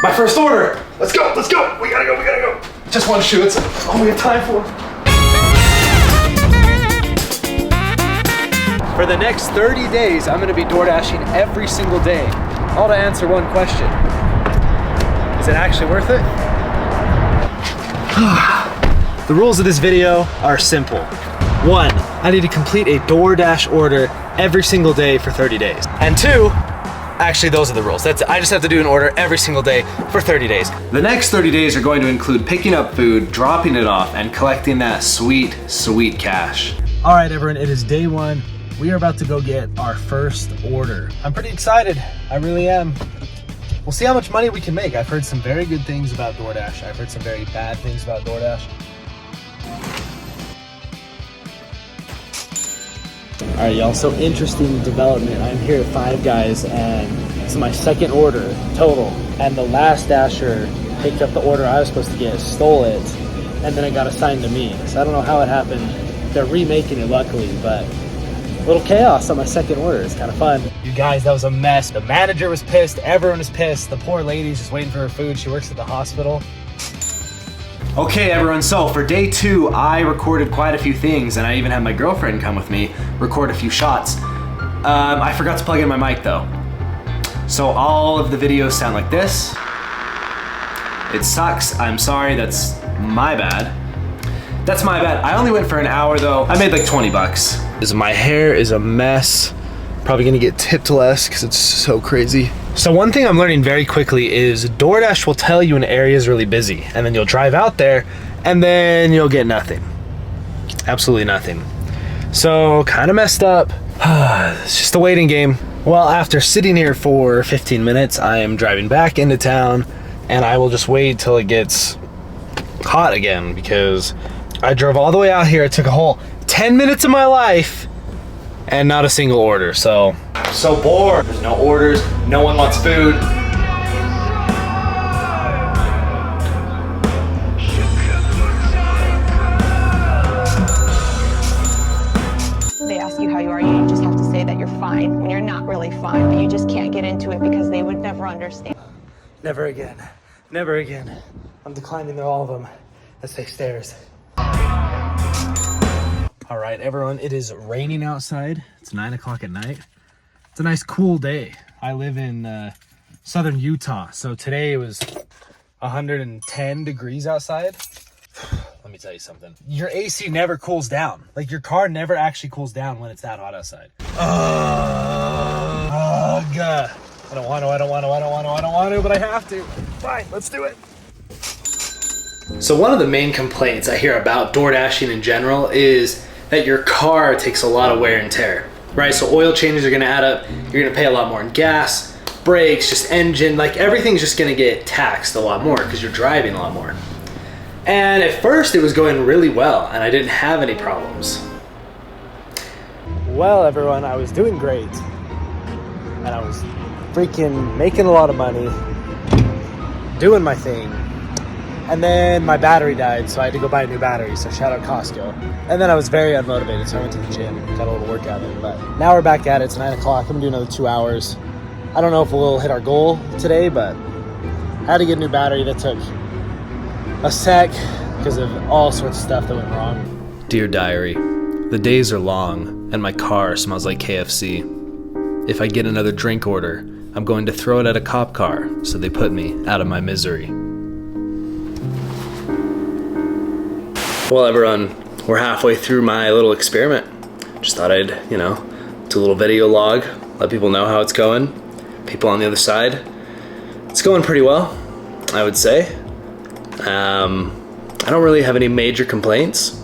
My first order. Let's go. We gotta go. Just one shoe, it's all we have time for. For the next 30 days, I'm gonna be DoorDashing every single day. All to answer one question. Is it actually worth it? The rules of this video are simple. 1, I need to complete a DoorDash order every single day for 30 days. And 2, actually those are the rules. I just have to do an order every single day for 30 days. The next 30 days are going to include picking up food, dropping it off, and collecting that sweet, sweet cash. All right, everyone, it is day 1. We are about to go get our first order. I'm pretty excited, I really am. We'll see how much money we can make. I've heard some very good things about DoorDash. I've heard some very bad things about DoorDash. All right, y'all, so interesting development. I'm here at Five Guys, and it's my second order total. And the last Dasher picked up the order I was supposed to get, stole it, and then it got assigned to me. So I don't know how it happened. They're remaking it, luckily, but a little chaos on my second order. It's kind of fun. You guys, that was a mess. The manager was pissed. Everyone was pissed. The poor lady's just waiting for her food. She works at the hospital. Okay, everyone, so for day 2, I recorded quite a few things, and I even had my girlfriend come with me, record a few shots. I forgot to plug in my mic though. So all of the videos sound like this. It sucks, I'm sorry, that's my bad. That's my bad. I only went for an hour though. I made like 20 bucks. My hair is a mess. Probably gonna get tipped less because it's so crazy. So one thing I'm learning very quickly is DoorDash will tell you an area is really busy, and then you'll drive out there and then you'll get nothing. Absolutely nothing. So kind of messed up. It's just a waiting game. Well, after sitting here for 15 minutes, I am driving back into town, and I will just wait till it gets hot again because I drove all the way out here. It took a whole 10 minutes of my life and not a single order. So I'm so bored. There's no orders, no one wants food. They ask you how you are, you just have to say that you're fine when you're not really fine, but you just can't get into it because they would never understand. Never again, never again. I'm declining all of them. Let's take stairs. All right, everyone, it is raining outside. It's 9 o'clock at night. It's a nice cool day. I live in southern Utah, so today it was 110 degrees outside. Let me tell you something. Your AC never cools down. Like, your car never actually cools down when it's that hot outside. Ugh. I don't want to, but I have to. Fine, let's do it. So one of the main complaints I hear about DoorDashing in general is that your car takes a lot of wear and tear, right? So oil changes are gonna add up. You're gonna pay a lot more in gas, brakes, just engine, like everything's just gonna get taxed a lot more because you're driving a lot more. And at first it was going really well and I didn't have any problems. Well, everyone, I was doing great and I was freaking making a lot of money, doing my thing. And then my battery died, so I had to go buy a new battery, so shout out Costco. And then I was very unmotivated, so I went to the gym, got a little workout in. But now we're back at it, it's 9 o'clock, I'm gonna do another 2 hours. I don't know if we'll hit our goal today, but I had to get a new battery. That took a sec because of all sorts of stuff that went wrong. Dear diary, the days are long and my car smells like KFC. If I get another drink order, I'm going to throw it at a cop car so they put me out of my misery. Well, everyone, we're halfway through my little experiment. Just thought I'd, do a little video log, let people know how it's going. People on the other side. It's going pretty well, I would say. I don't really have any major complaints.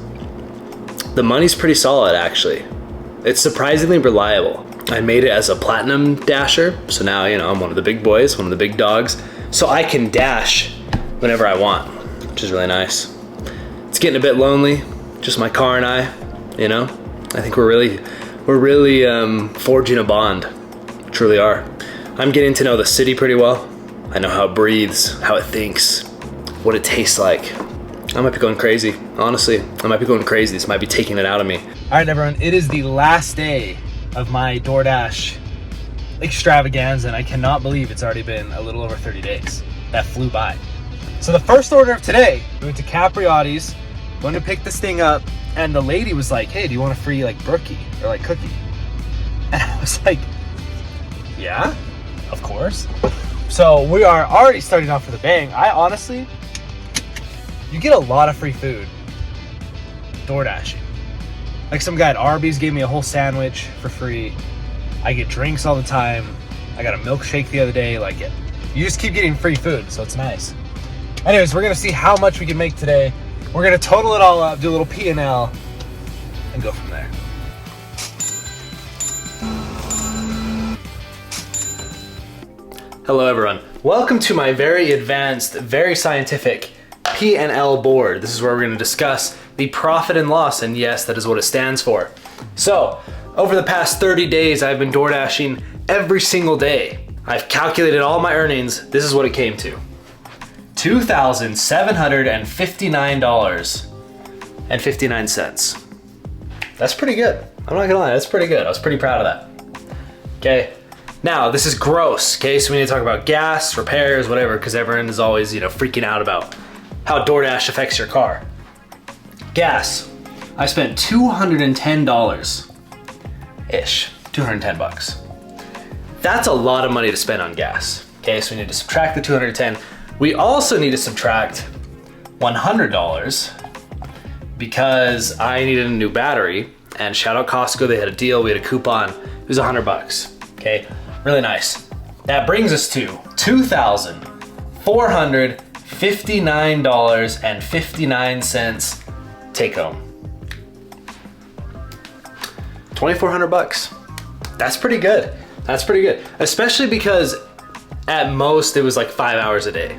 The money's pretty solid, actually. It's surprisingly reliable. I made it as a platinum dasher, so now, I'm one of the big boys, one of the big dogs. So I can dash whenever I want, which is really nice. It's getting a bit lonely, just my car and I think we're really forging a bond, truly are. I'm getting to know the city pretty well. I know how it breathes, how it thinks, what it tastes like. I might be going crazy, honestly. I might be going crazy. This might be taking it out of me. All right, everyone, it is the last day of my DoorDash extravaganza, and I cannot believe it's already been a little over 30 days. That flew by. So the first order of today, we went to Capriotti's, going to pick this thing up, and the lady was like, hey, do you want a free like brookie or like cookie? And I was like, yeah, of course. So we are already starting off with a bang. I honestly, you get a lot of free food DoorDashing. Like some guy at Arby's gave me a whole sandwich for free. I get drinks all the time. I got a milkshake the other day. Like it, you just keep getting free food, so it's nice. Anyways, we're gonna see how much we can make today. We're gonna total it all up, do a little P&L, and go from there. Hello everyone. Welcome to my very advanced, very scientific P&L board. This is where we're gonna discuss the profit and loss, and yes, that is what it stands for. So, over the past 30 days, I've been DoorDashing every single day. I've calculated all my earnings. This is what it came to. $2,759.59. That's pretty good. I'm not gonna lie, that's pretty good. I was pretty proud of that. Okay, now this is gross, okay? So we need to talk about gas, repairs, whatever, because everyone is always, freaking out about how DoorDash affects your car. Gas, I spent $210-ish, 210 bucks. That's a lot of money to spend on gas. Okay, so we need to subtract the 210. We also need to subtract $100 because I needed a new battery, and shout out Costco, they had a deal, we had a coupon, it was 100 bucks, okay? Really nice. That brings us to $2,459.59 take home. 2,400 bucks. That's pretty good. That's pretty good. Especially because at most it was like 5 hours a day,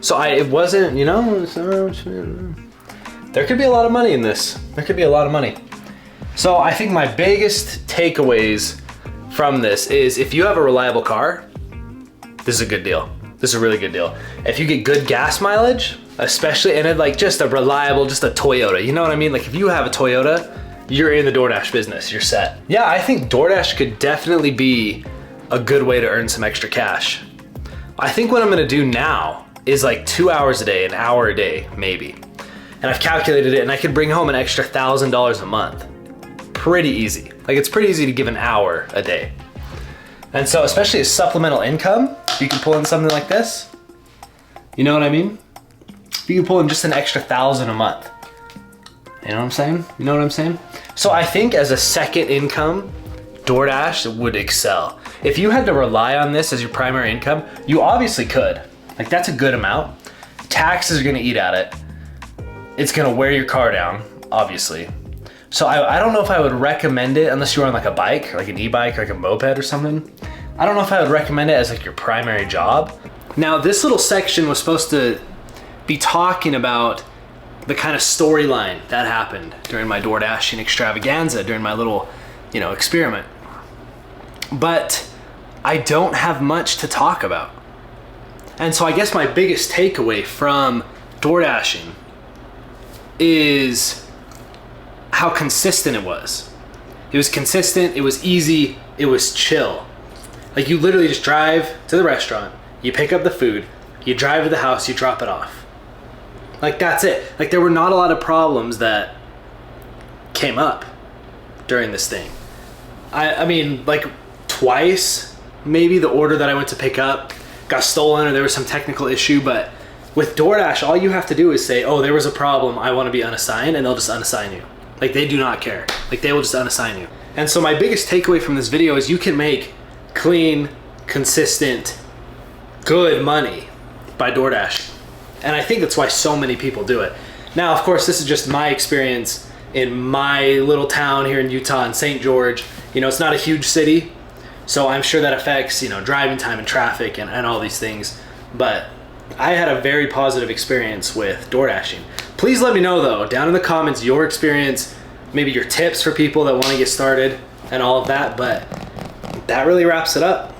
So it wasn't, there could be a lot of money in this. There could be a lot of money. So I think my biggest takeaways from this is if you have a reliable car, this is a good deal. This is a really good deal. If you get good gas mileage, especially, and like just a reliable, just a Toyota, you know what I mean? Like if you have a Toyota, you're in the DoorDash business, you're set. Yeah, I think DoorDash could definitely be a good way to earn some extra cash. I think what I'm gonna do now is like 2 hours a day, an hour a day, maybe. And I've calculated it, and I could bring home an extra $1,000 a month. Pretty easy. Like it's pretty easy to give an hour a day. And so especially as supplemental income, if you can pull in something like this, you know what I mean? If you can pull in just an extra $1,000 a month. You know what I'm saying? You know what I'm saying? So I think as a second income, DoorDash would excel. If you had to rely on this as your primary income, you obviously could. Like that's a good amount. Taxes are gonna eat at it. It's gonna wear your car down, obviously. So I don't know if I would recommend it unless you're on like a bike, or like an e-bike, or like a moped or something. I don't know if I would recommend it as like your primary job. Now this little section was supposed to be talking about the kind of storyline that happened during my DoorDashing extravaganza, during my little, experiment. But I don't have much to talk about. And so I guess my biggest takeaway from DoorDashing is how consistent it was. It was consistent, it was easy, it was chill. Like you literally just drive to the restaurant, you pick up the food, you drive to the house, you drop it off. Like that's it. Like there were not a lot of problems that came up during this thing. I mean, like twice, maybe the order that I went to pick up got stolen or there was some technical issue, but with DoorDash, all you have to do is say, oh, there was a problem, I want to be unassigned, and they'll just unassign you. Like they do not care. Like they will just unassign you. And so my biggest takeaway from this video is you can make clean, consistent, good money by DoorDash. And I think that's why so many people do it. Now, of course, this is just my experience in my little town here in Utah in St. George. It's not a huge city, so I'm sure that affects, driving time and traffic and all these things. But I had a very positive experience with DoorDashing. Please let me know though, down in the comments, your experience, maybe your tips for people that want to get started and all of that. But that really wraps it up.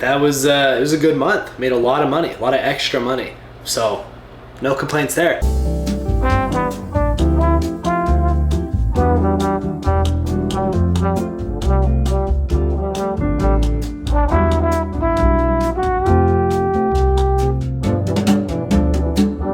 That was, it was a good month. Made a lot of money, a lot of extra money. So no complaints there.